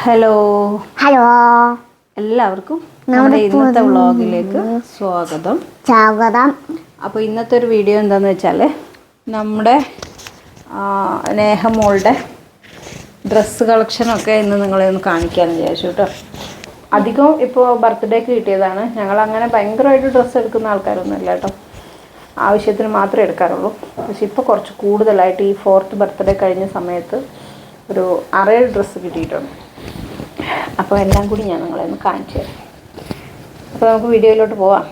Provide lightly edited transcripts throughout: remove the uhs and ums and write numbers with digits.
Hello hello എല്ലാവർക്കും നമ്മുടെ ഇന്നത്തെ വ്ളോഗിലേക്ക് സ്വാഗതം. അപ്പോൾ ഇന്നത്തെ ഒരു വീഡിയോ എന്താണെന്ന് വെച്ചാൽ നമ്മുടെ നേഹമോളുടെ ഡ്രസ്സ് കളക്ഷനൊക്കെ ഇന്ന് നിങ്ങളെ ഒന്ന് കാണിക്കാമെന്ന് വിചാരിച്ചു കേട്ടോ. അധികം ഇപ്പോൾ ബർത്ത്ഡേക്ക് കിട്ടിയതാണ്. ഞങ്ങൾ അങ്ങനെ ഭയങ്കരമായിട്ട് ഡ്രസ്സ് എടുക്കുന്ന ആൾക്കാരൊന്നുമില്ല കേട്ടോ, ആവശ്യത്തിന് മാത്രമേ എടുക്കാറുള്ളൂ. പക്ഷെ ഇപ്പോൾ കുറച്ച് കൂടുതലായിട്ട് ഈ 4th ബർത്ത്ഡേ കഴിഞ്ഞ സമയത്ത് ഒരു 6-7 ഡ്രസ്സ് കിട്ടിയിട്ടുണ്ട്. അപ്പോൾ എല്ലാം കൂടി ഞാൻ നിങ്ങളെ ഒന്ന് കാണിച്ചു തരാം. അപ്പോൾ നമുക്ക് വീഡിയോയിലോട്ട് പോവാം.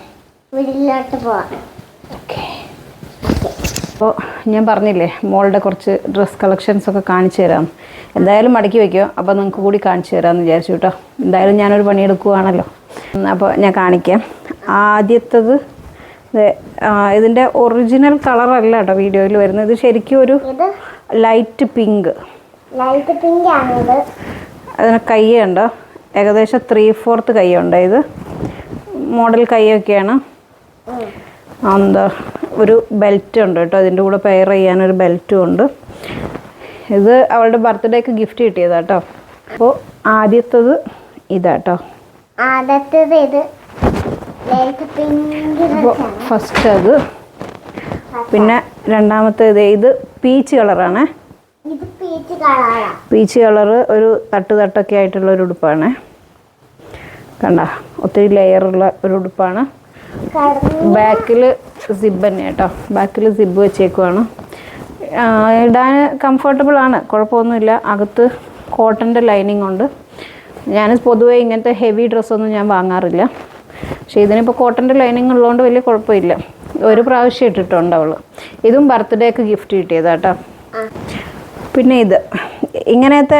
ഓക്കെ. അപ്പോൾ ഞാൻ പറഞ്ഞില്ലേ മോളുടെ കുറച്ച് ഡ്രസ് കളക്ഷൻസൊക്കെ കാണിച്ചു തരാം. എന്തായാലും മടക്കി വയ്ക്കുമോ, അപ്പോൾ നിങ്ങൾക്ക് കൂടി കാണിച്ചു തരാമെന്ന് വിചാരിച്ചു കേട്ടോ. എന്തായാലും ഞാനൊരു പണിയെടുക്കുവാണല്ലോ, അപ്പോൾ ഞാൻ കാണിക്കാം. ആദ്യത്തത് ഇതിൻ്റെ ഒറിജിനൽ കളറല്ല കേട്ടോ വീഡിയോയിൽ വരുന്നത്. ഇത് ശരിക്കും ഒരു ലൈറ്റ് പിങ്ക് ആണിത്. അതിന് കയ്യുണ്ടോ, ഏകദേശം 3/4 കയ്യുണ്ട്. ഇത് മോഡൽ കൈയൊക്കെയാണ്. എന്താ ഒരു ബെൽറ്റ് ഉണ്ട് കേട്ടോ, ഇതിൻ്റെ കൂടെ പെയർ ചെയ്യാനൊരു ബെൽറ്റും ഉണ്ട്. ഇത് അവളുടെ ബർത്ത്ഡേക്ക് ഗിഫ്റ്റ് കിട്ടിയതാട്ടോ. അപ്പോൾ ആദ്യത്തത് ഇതാട്ടോ. അപ്പോൾ ഫസ്റ്റ് അത്, പിന്നെ രണ്ടാമത്തേത് ഇത് പീച്ച് കളറാണ്. പീച്ച് കളറ് ഒരു തട്ടൊക്കെ ആയിട്ടുള്ള ഒരു ഉടുപ്പാണ്. കണ്ട, ഒത്തിരി ലെയറുള്ള ഒരു ഉടുപ്പാണ്. ബാക്കിൽ സിബ് തന്നെ കേട്ടോ, ബാക്കിൽ സിബ് വെച്ചേക്കുവാണ്. ഇടാൻ കംഫർട്ടബിൾ ആണ്, കുഴപ്പമൊന്നുമില്ല. അകത്ത് കോട്ടൻ്റെ ലൈനിങ് ഉണ്ട്. ഞാൻ പൊതുവേ ഇങ്ങനത്തെ ഹെവി ഡ്രസ്സൊന്നും ഞാൻ വാങ്ങാറില്ല. പക്ഷേ ഇതിനിപ്പോൾ കോട്ടൻ്റെ ലൈനിങ് ഉള്ളതുകൊണ്ട് വലിയ കുഴപ്പമില്ല. ഒരു പ്രാവശ്യം ഇട്ടിട്ടുണ്ട് അവൾ. ഇതും ബർത്ത്ഡേക്ക് ഗിഫ്റ്റ് കിട്ടിയതാട്ടോ. പിന്നെ ഇത് ഇങ്ങനത്തെ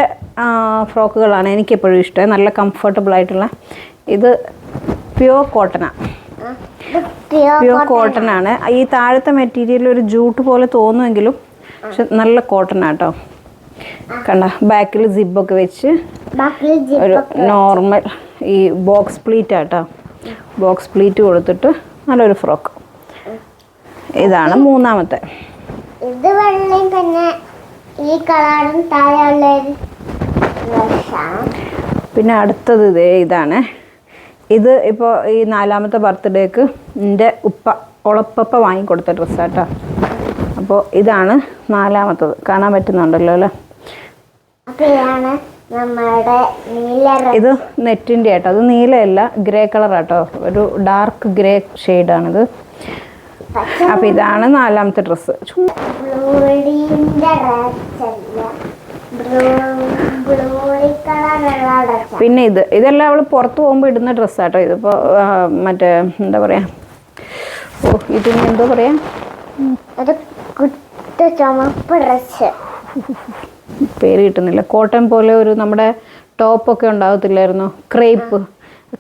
ഫ്രോക്കുകളാണ് എനിക്കെപ്പോഴും ഇഷ്ടം, നല്ല കംഫർട്ടബിൾ ആയിട്ടുള്ള. ഇത് പ്യുവർ കോട്ടനാണ്. ഈ താഴത്തെ മെറ്റീരിയൽ ഒരു ജൂട്ട് പോലെ തോന്നുമെങ്കിലും പക്ഷെ നല്ല കോട്ടനാട്ടോ. കണ്ട, ബാക്കിൽ സിബൊക്കെ വെച്ച് ഒരു നോർമൽ ഈ ബോക്സ് പ്ലീറ്റ് ആട്ടോ. ബോക്സ് പ്ലീറ്റ് കൊടുത്തിട്ട് നല്ലൊരു ഫ്രോക്ക്. ഇതാണ് മൂന്നാമത്തെ. ഇത് വെള്ളയും തന്നെ ഈ കളറും താഴെയുള്ള. പിന്നെ അടുത്തത് ഇതാണ്. ഇത് ഇപ്പോൾ ഈ 4ാമത്തെ ബർത്ത്ഡേക്ക് എൻ്റെ ഉളപ്പപ്പ വാങ്ങിക്കൊടുത്ത ഡ്രസ്സാട്ടോ. അപ്പോൾ ഇതാണ് 4ാമത്തത്. കാണാൻ പറ്റുന്നുണ്ടല്ലോ അല്ലേ. ഇത് നെറ്റിൻ്റെ ആട്ടോ. അത് നീലയല്ല, ഗ്രേ കളറാട്ടോ, ഒരു ഡാർക്ക് ഗ്രേ ഷെയ്ഡാണിത്. അപ്പോൾ ഇതാണ് 4ാമത്തെ ഡ്രസ്സ്. പിന്നെ ഇതെല്ലാം അവൾ പുറത്ത് പോകുമ്പോൾ ഇടുന്ന ഡ്രസ്സാട്ടോ. ഇതിപ്പോൾ മറ്റേ എന്താ പറയുക, ഇതിന് എന്തോ പറയാ, പേര് കിട്ടുന്നില്ല. കോട്ടൺ പോലെ ഒരു നമ്മുടെ ടോപ്പൊക്കെ ഉണ്ടാകത്തില്ലായിരുന്നോ,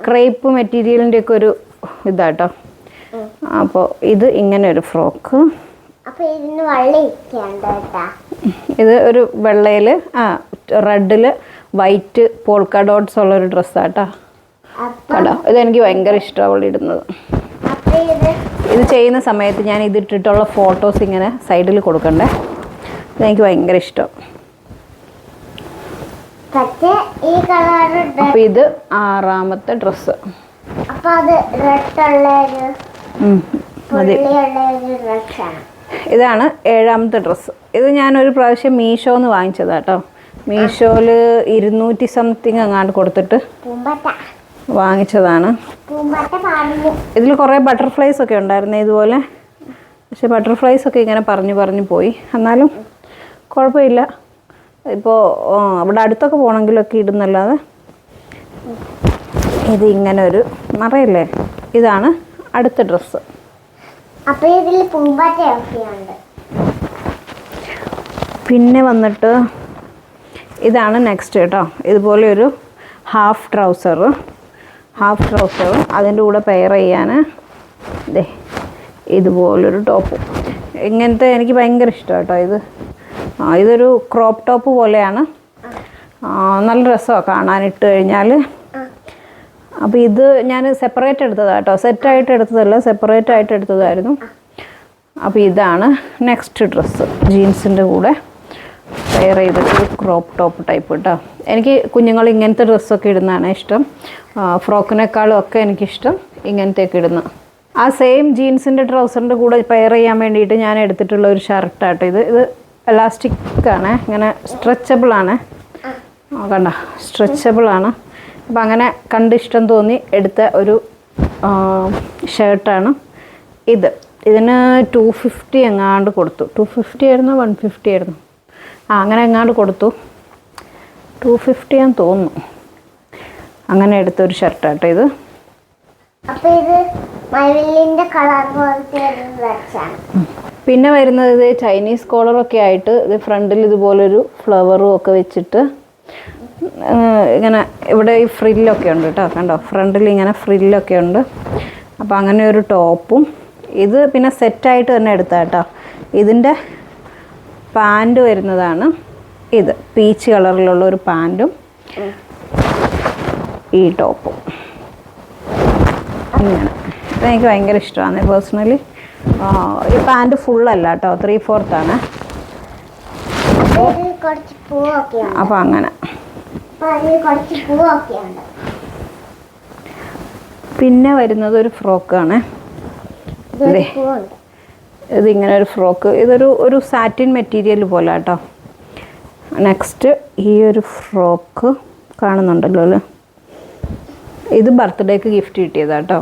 ക്രേപ്പ് മെറ്റീരിയലിൻ്റെ ഒക്കെ ഒരു ഇതാട്ടോ. അപ്പോൾ ഇത് ഇങ്ങനെ ഒരു ഫ്രോക്ക്. ഇത് ഒരു വെള്ളയിൽ റെഡിൽ വൈറ്റ് പോൾക്ക ഡോട്ട്സ് ഉള്ളൊരു ഡ്രസ്സാട്ടോ. കേട്ടോ, ഇതെനിക്ക് ഭയങ്കര ഇഷ്ടമാണ് അവൾ ഇടുന്നത്. ഇത് ചെയ്യുന്ന സമയത്ത് ഞാൻ ഇതിട്ടിട്ടുള്ള ഫോട്ടോസ് ഇങ്ങനെ സൈഡിൽ കൊടുക്കണ്ടേ, ഇതെനിക്ക് ഭയങ്കര ഇഷ്ടം. അപ്പം ഇത് 6ാമത്തെ ഡ്രസ്സ്. ഇതാണ് 7ാമത്തെ ഡ്രസ്സ്. ഇത് ഞാനൊരു പ്രാവശ്യം മീഷോന്ന് വാങ്ങിച്ചതാട്ടോ. മീഷോയിൽ 200 സംതിങ് അങ്ങാണ്ട് കൊടുത്തിട്ട് വാങ്ങിച്ചതാണ്. ഇതിൽ കുറേ ബട്ടർഫ്ലൈസ് ഒക്കെ ഉണ്ടായിരുന്നു ഇതുപോലെ. പക്ഷെ ബട്ടർഫ്ലൈസ് ഒക്കെ ഇങ്ങനെ പറഞ്ഞു പോയി. എന്നാലും കുഴപ്പമില്ല. ഇപ്പോൾ അവിടെ അടുത്തൊക്കെ പോകണമെങ്കിലൊക്കെ ഇടുന്നല്ലാതെ. ഇത് ഇങ്ങനെ ഒരു മറയല്ലേ. ഇതാണ് അടുത്ത ഡ്രസ്സ്. പിന്നെ വന്നിട്ട് ഇതാണ് നെക്സ്റ്റ് കേട്ടോ. ഇതുപോലെ ഒരു ഹാഫ് ട്രൗസറും അതിൻ്റെ കൂടെ പെയർ ചെയ്യാൻ ഇതുപോലൊരു ടോപ്പും. ഇങ്ങനത്തെ എനിക്ക് ഭയങ്കര ഇഷ്ടം കേട്ടോ. ഇതൊരു ക്രോപ്പ് ടോപ്പ് പോലെയാണ്. നല്ല രസമാണ് കാണാനിട്ട് കഴിഞ്ഞാൽ. അപ്പോൾ ഇത് ഞാൻ സെപ്പറേറ്റ് എടുത്തതാണ് കേട്ടോ, സെറ്റായിട്ട് എടുത്തതല്ല, സെപ്പറേറ്റ് ആയിട്ട് എടുത്തതായിരുന്നു. അപ്പോൾ ഇതാണ് നെക്സ്റ്റ് ഡ്രസ്സ്. ജീൻസിൻ്റെ കൂടെ പെയർ ചെയ്തിട്ട് ക്രോപ്പ് ടോപ്പ് ടൈപ്പ് കേട്ടോ. എനിക്ക് കുഞ്ഞുങ്ങൾ ഇങ്ങനത്തെ ഡ്രസ്സൊക്കെ ഇടുന്നതാണ് ഇഷ്ടം. ഫ്രോക്കിനേക്കാളും ഒക്കെ എനിക്കിഷ്ടം ഇങ്ങനത്തെയൊക്കെ ഇടുന്ന. ആ സെയിം ജീൻസിൻ്റെ ട്രൗസറിൻ്റെ കൂടെ പെയർ ചെയ്യാൻ വേണ്ടിയിട്ട് ഞാൻ എടുത്തിട്ടുള്ള ഒരു ഷർട്ടാട്ടോ ഇത്. ഇത് എലാസ്റ്റിക്കാണ്, ഇങ്ങനെ സ്ട്രെച്ചബിളാണ്. കണ്ട, സ്ട്രെച്ചബിളാണ്. അപ്പം അങ്ങനെ കണ്ടിഷ്ടം തോന്നി എടുത്ത ഒരു ഷർട്ടാണ് ഇത്. ഇതിന് 250 എങ്ങാണ്ട് കൊടുത്തു. 250 ആയിരുന്നു 150 ആയിരുന്നു, അങ്ങനെ എങ്ങാണ്ട് കൊടുത്തു. 250 ആണെന്ന് തോന്നുന്നു. അങ്ങനെ എടുത്തൊരു ഷർട്ടാട്ടോ ഇത്. പിന്നെ വരുന്നത് ഇത് ചൈനീസ് കോളറൊക്കെ ആയിട്ട് ഇത് ഫ്രണ്ടിൽ ഇതുപോലൊരു ഫ്ലവറും ഒക്കെ വെച്ചിട്ട് ഇങ്ങനെ ഇവിടെ ഈ ഫ്രില്ലൊക്കെ ഉണ്ട് കേട്ടോ. കണ്ടോ, ഫ്രണ്ടിൽ ഇങ്ങനെ ഫ്രില്ലൊക്കെ ഉണ്ട്. അപ്പോൾ അങ്ങനെ ഒരു ടോപ്പും. ഇത് പിന്നെ സെറ്റായിട്ട് തന്നെ എടുത്താൽ കേട്ടോ. ഇതിൻ്റെ പാൻറ് വരുന്നതാണ് ഇത്. പീച്ച് കളറിലുള്ള ഒരു പാൻറ്റും ഈ ടോപ്പും. ഇങ്ങനെ ഇതെനിക്ക് ഭയങ്കര ഇഷ്ടമാണ് പേഴ്സണലി. ഈ പാൻറ് ഫുള്ളല്ല കേട്ടോ, 3/4 ആണ്. അപ്പോൾ അങ്ങനെ പിന്നെ വരുന്നത് ഒരു ഫ്രോക്കാണ്. ഇതിങ്ങനെ ഒരു ഫ്രോക്ക്. ഇതൊരു സാറ്റിൻ മെറ്റീരിയൽ പോലെ കേട്ടോ. നെക്സ്റ്റ് ഈ ഒരു ഫ്രോക്ക് കാണുന്നുണ്ടല്ലോ അല്ലേ, ഇത് ബർത്ത്ഡേക്ക് ഗിഫ്റ്റ് കിട്ടിയതാട്ടോ.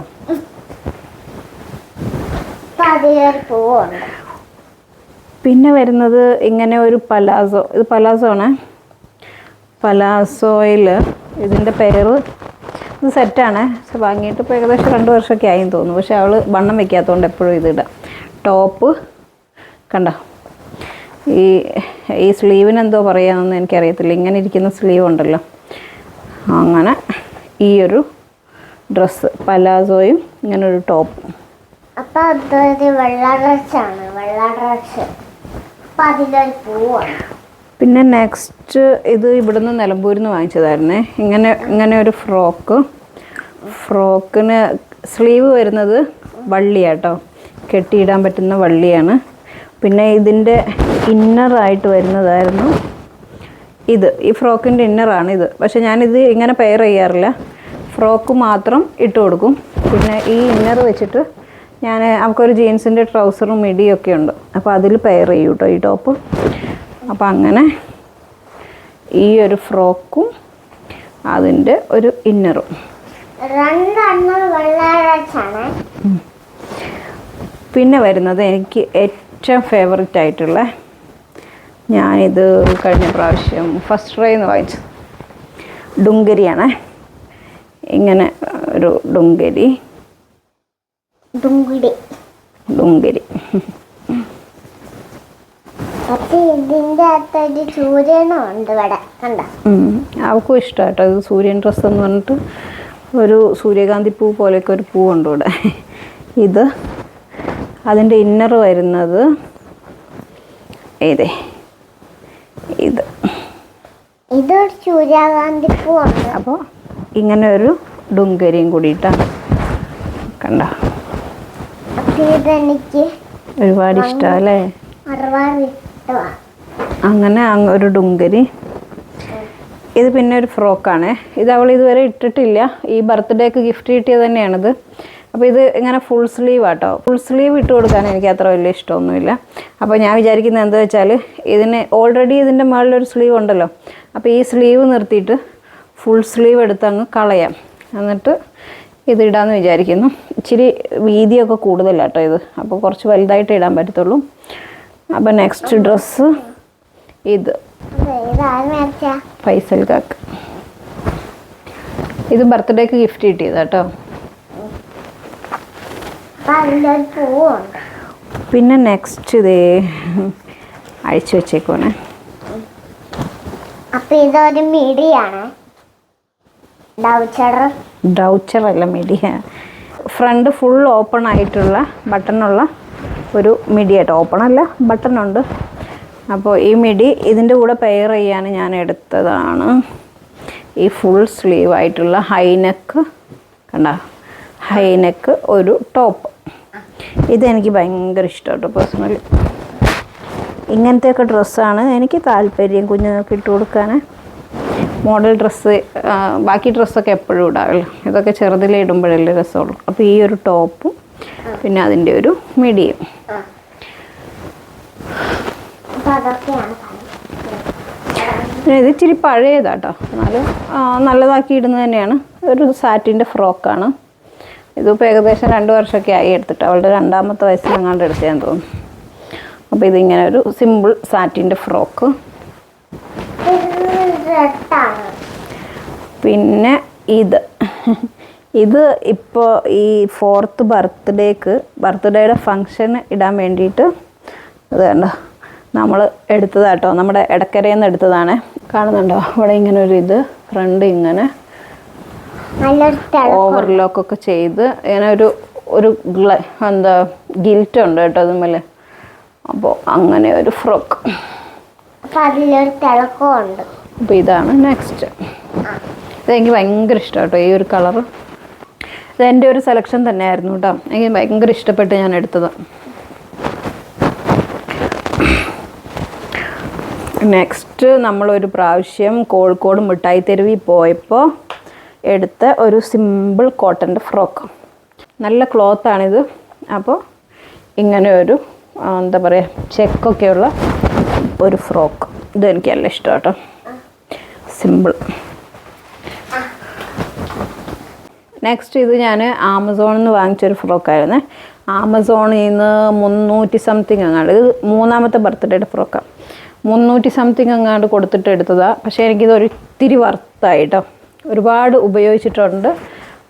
പിന്നെ വരുന്നത് ഇങ്ങനെ ഒരു പലാസോ. ഇത് പലാസോ ആണ്. പലാസോയിൽ ഇതിൻ്റെ പേര് ഇത് സെറ്റാണ്. പക്ഷെ വാങ്ങിയിട്ട് ഇപ്പോൾ ഏകദേശം 2 വർഷമൊക്കെ ആയെന്ന് തോന്നുന്നു. പക്ഷെ അവൾ വണ്ണം വയ്ക്കാത്തതുകൊണ്ട് എപ്പോഴും ഇതിടാം. ടോപ്പ് കണ്ട, ഈ സ്ലീവിന് എന്തോ പറയാമെന്നൊന്നും എനിക്കറിയത്തില്ല. ഇങ്ങനെ ഇരിക്കുന്ന സ്ലീവ് ഉണ്ടല്ലോ, അങ്ങനെ ഈ ഒരു ഡ്രസ്സ് പലാസോയും ഇങ്ങനൊരു ടോപ്പും. പിന്നെ നെക്സ്റ്റ് ഇത് ഇവിടുന്ന് നിലമ്പൂരിൽ നിന്ന് വാങ്ങിച്ചതായിരുന്നേ. ഇങ്ങനെ ഒരു ഫ്രോക്കിന് സ്ലീവ് വരുന്നത് വള്ളിയാട്ടോ, കെട്ടിയിടാൻ പറ്റുന്ന വള്ളിയാണ്. പിന്നെ ഇതിൻ്റെ ഇന്നറായിട്ട് വരുന്നതായിരുന്നു ഇത്. ഈ ഫ്രോക്കിൻ്റെ ഇന്നറാണ് ഇത്. പക്ഷെ ഞാനിത് ഇങ്ങനെ പെയർ ചെയ്യാറില്ല, ഫ്രോക്ക് മാത്രം ഇട്ട് കൊടുക്കും. പിന്നെ ഈ ഇന്നർ വെച്ചിട്ട് നമുക്കൊരു ജീൻസിൻ്റെ ട്രൗസറും മിഡിയൊക്കെ ഉണ്ട്, അപ്പോൾ അതിൽ പെയർ ചെയ്യും കേട്ടോ ഈ ടോപ്പ്. അപ്പോൾ അങ്ങനെ ഈ ഒരു ഫ്രോക്കും അതിൻ്റെ ഒരു ഇന്നറും. പിന്നെ വരുന്നത് എനിക്ക് ഏറ്റവും ഫേവററ്റ് ആയിട്ടുള്ള, ഞാനിത് കഴിഞ്ഞ പ്രാവശ്യം ഫസ്റ്റ് ട്രൈന്ന് വാങ്ങിച്ചത് ഡുങ്കരിയാണ്. ഇങ്ങനെ ഒരു ഡുങ്കരി. അവൾക്കും ഇഷ്ടമാട്ടോ ഇത് സൂര്യൻ ഡ്രസ്സ് എന്ന് പറഞ്ഞിട്ട്. ഒരു സൂര്യകാന്തി പൂ പോലെയൊക്കെ ഒരു പൂവുണ്ട് ഇവിടെ. ഇത് അതിൻ്റെ ഇന്നർ വരുന്നത് ഇത് സൂര്യകാന്തി പൂ. അപ്പോൾ ഇങ്ങനെ ഒരു ഡുങ്കരിയും കൂടിയിട്ടാണ്. കണ്ട, എനിക്ക് ഒരുപാട് ഇഷ്ടമല്ലേ. അങ്ങനെ ഒരു ഡുങ്കരി. ഇത് പിന്നെ ഒരു ഫ്രോക്കാണ്. ഇത് അവൾ ഇതുവരെ ഇട്ടിട്ടില്ല. ഈ ബർത്ത്ഡേക്ക് ഗിഫ്റ്റ് കിട്ടിയത് തന്നെയാണിത്. അപ്പോൾ ഇത് ഇങ്ങനെ ഫുൾ സ്ലീവ് ആട്ടോ. ഫുൾ സ്ലീവ് ഇട്ട് കൊടുക്കാൻ എനിക്ക് അത്ര വലിയ ഇഷ്ടമൊന്നുമില്ല. അപ്പോൾ ഞാൻ വിചാരിക്കുന്നത് എന്താ വെച്ചാൽ, ഇതിന് ഓൾറെഡി ഇതിൻ്റെ മുകളിലൊരു സ്ലീവ് ഉണ്ടല്ലോ. അപ്പോൾ ഈ സ്ലീവ് നിർത്തിയിട്ട് ഫുൾ സ്ലീവ് എടുത്ത് അങ്ങ് കളയാം, എന്നിട്ട് ഇതിടാമെന്ന് വിചാരിക്കുന്നു. ഇച്ചിരി വീതിയൊക്കെ കൂടുതലാട്ടോ ഇത്, അപ്പോൾ കുറച്ച് വലുതായിട്ട് ഇടാൻ പറ്റത്തുള്ളൂ. അപ്പോൾ നെക്സ്റ്റ് ഡ്രസ്സ് ഇത് ഫൈസൽ കാക്ക്. ഇത് ബർത്ത്ഡേക്ക് ഗിഫ്റ്റ് കിട്ടിയതാട്ടോ. പിന്നെ നെക്സ്റ്റ് ഇതേ അഴിച്ചു വെച്ചേക്കോണേ. അപ്പൊ ഇതൊരു മിഡിയാണ്, ഡൗച്ചർ അല്ല, മിഡി. ഫ്രണ്ട് ഫുൾ ഓപ്പൺ ആയിട്ടുള്ള ബട്ടണുള്ള ഒരു മിഡിയായിട്ട്. ഓപ്പൺ അല്ല, ബട്ടണുണ്ട്. അപ്പോൾ ഈ മിഡി ഇതിൻ്റെ കൂടെ പെയർ ചെയ്യാൻ ഞാൻ എടുത്തതാണ് ഈ ഫുൾ സ്ലീവ് ആയിട്ടുള്ള ഹൈനെക്ക്. കണ്ട, ഹൈനെക്ക് ഒരു ടോപ്പ്. ഇതെനിക്ക് ഭയങ്കര ഇഷ്ടം കേട്ടോ പേഴ്സണലി. ഇങ്ങനത്തെയൊക്കെ ഡ്രസ്സാണ് എനിക്ക് താല്പര്യം കുഞ്ഞുങ്ങൾക്ക് ഇട്ട് കൊടുക്കാൻ. മോഡൽ ഡ്രസ്സ്, ബാക്കി ഡ്രസ്സൊക്കെ എപ്പോഴും ഇടാമല്ലോ, ഇതൊക്കെ ചെറുതിലേ ഇടുമ്പോഴല്ലേ രസമുള്ളൂ. അപ്പോൾ ഈ ഒരു ടോപ്പും പിന്നെ അതിൻ്റെ ഒരു മിഡിയും. ഇത് ഇച്ചിരി പഴയതാട്ടോ, എന്നാലും നല്ലതാക്കി ഇടുന്നത് തന്നെയാണ്. ഒരു സാറ്റിൻ്റെ ഫ്രോക്കാണ്. ഇതിപ്പോൾ ഏകദേശം 2 വർഷമൊക്കെ ആയി എടുത്തിട്ട്, അവളുടെ 2ാമത്തെ വയസ്സിലെങ്ങാണ്ട് എടുത്തതെന്ന് തോന്നുന്നു. അപ്പോൾ ഇതിങ്ങനെ ഒരു സിമ്പിൾ സാറ്റിൻ്റെ ഫ്രോക്ക്. പിന്നെ ഇത് ഇപ്പോൾ ഈ 4th ബർത്ത്ഡേയുടെ ഫങ്ഷൻ ഇടാൻ വേണ്ടിയിട്ട് ഇത് കണ്ടോ നമ്മൾ എടുത്തതാട്ടോ, നമ്മുടെ ഇടക്കരയിൽ നിന്ന് എടുത്തതാണ്. കാണുന്നുണ്ടോ ഇവിടെ ഇങ്ങനെ ഒരു ഇത് ഫ്രണ്ട് ഇങ്ങനെ ഓവർലോക്കൊക്കെ ചെയ്ത് ഇങ്ങനെ ഒരു എന്താ ഗിൽറ്റ് ഉണ്ട് കേട്ടോ അതുമല്ലേ. അപ്പോൾ അങ്ങനെ ഒരു ഫ്രോക്ക്. അപ്പോൾ ഇതാണ് നെക്സ്റ്റ്. ഇതെനിക്ക് ഭയങ്കര ഇഷ്ടം കേട്ടോ ഈ ഒരു കളറ്. ഇതെൻ്റെ ഒരു സെലക്ഷൻ തന്നെയായിരുന്നു കേട്ടോ, എനിക്ക് ഭയങ്കര ഇഷ്ടപ്പെട്ട് ഞാൻ എടുത്തത്. നെക്സ്റ്റ് നമ്മളൊരു പ്രാവശ്യം കോഴിക്കോട് മിഠായി തെരുവിൽ പോയപ്പോൾ എടുത്ത ഒരു സിമ്പിൾ കോട്ടൻ്റെ ഫ്രോക്ക്. നല്ല ക്ലോത്താണിത്. അപ്പോൾ ഇങ്ങനെ ഒരു എന്താ പറയുക ചെക്കൊക്കെയുള്ള ഒരു ഫ്രോക്ക്. ഇതെനിക്ക് നല്ല ഇഷ്ടം കേട്ടോ, സിമ്പിൾ. നെക്സ്റ്റ് ഇത് ഞാൻ ആമസോണിൽ നിന്ന് വാങ്ങിച്ചൊരു ഫ്രോക്കായിരുന്നു. ആമസോണിൽ നിന്ന് 300 സംതിങ് അങ്ങാണ്ട്, ഇത് 3ാമത്തെ ബർത്ത്ഡേയുടെ ഫ്രോക്കാണ്. 300 സംതിങ് അങ്ങാണ്ട് കൊടുത്തിട്ട് എടുത്തതാണ്. പക്ഷേ എനിക്കിത് ഒരിത്തിരി വർത്തായിട്ടോ, ഒരുപാട് ഉപയോഗിച്ചിട്ടുണ്ട്,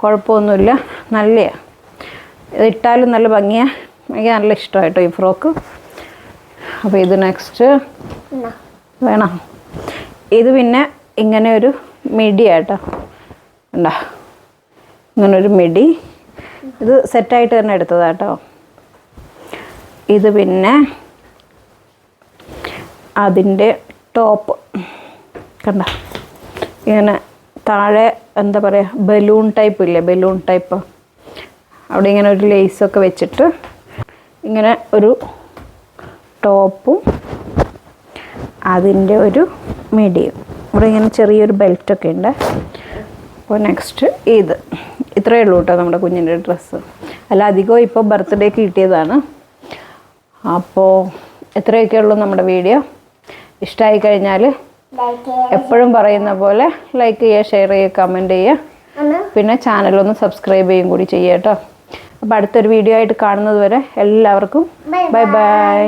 കുഴപ്പമൊന്നുമില്ല, നല്ലതാണ്. ഇത് ഇട്ടാലും നല്ല ഭംഗിയാണ്, എനിക്ക് നല്ല ഇഷ്ടമായിട്ടോ ഈ ഫ്രോക്ക്. അപ്പോൾ ഇത് നെക്സ്റ്റ് വേണം. ഇത് പിന്നെ ഇങ്ങനെ ഒരു മിഡി ആട്ടോ, ഉണ്ടോ ഇങ്ങനൊരു മിഡി. ഇത് സെറ്റായിട്ട് തന്നെ എടുത്തതാട്ടോ. ഇത് പിന്നെ അതിൻ്റെ ടോപ്പ് കണ്ട ഇങ്ങനെ താഴെ എന്താ പറയുക ബലൂൺ ടൈപ്പ് ഇല്ലേ, ബലൂൺ ടൈപ്പ്, അവിടെ ഇങ്ങനെ ഒരു ലേസൊക്കെ വെച്ചിട്ട് ഇങ്ങനെ ഒരു ടോപ്പും അതിൻ്റെ ഒരു മിഡിയും. ഇവിടെ ഇങ്ങനെ ചെറിയൊരു ബെൽറ്റൊക്കെ ഉണ്ട്. അപ്പോൾ നെക്സ്റ്റ് ഇത്രയേ ഉള്ളൂ കേട്ടോ നമ്മുടെ കുഞ്ഞിൻ്റെ ഡ്രസ്സ്. അല്ല അധികവും ഇപ്പോൾ ബർത്ത്ഡേക്ക് കിട്ടിയതാണ്. അപ്പോൾ ഇത്രയൊക്കെ ഉള്ളൂ നമ്മുടെ വീഡിയോ. ഇഷ്ടമായി കഴിഞ്ഞാൽ എപ്പോഴും പറയുന്ന പോലെ ലൈക്ക് ചെയ്യുക, ഷെയർ ചെയ്യുക, കമൻറ്റ് ചെയ്യുക, പിന്നെ ചാനലൊന്ന് സബ്സ്ക്രൈബ് ചെയ്യുകയും കൂടി ചെയ്യുക കേട്ടോ. അപ്പോൾ അടുത്തൊരു വീഡിയോ ആയിട്ട് കാണുന്നത് വരെ എല്ലാവർക്കും ബൈ ബൈ.